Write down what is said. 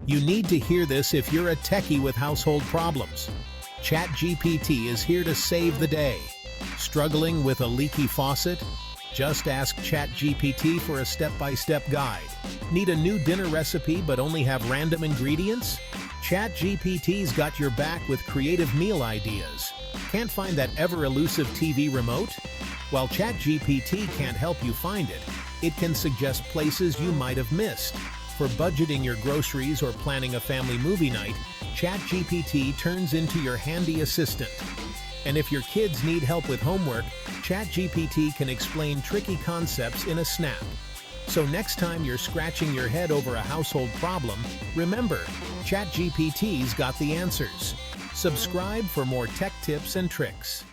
You need to hear this if you're a techie with household problems. ChatGPT is here to save the day. Struggling with a leaky faucet? Just ask ChatGPT for a step-by-step guide. Need a new dinner recipe but only have random ingredients? ChatGPT's got your back with creative meal ideas. Can't find that ever-elusive TV remote? While ChatGPT can't help you find it, it can suggest places you might have missed. For budgeting your groceries or planning a family movie night, ChatGPT turns into your handy assistant. And if your kids need help with homework, ChatGPT can explain tricky concepts in a snap. So next time you're scratching your head over a household problem, remember, ChatGPT's got the answers. Subscribe for more tech tips and tricks.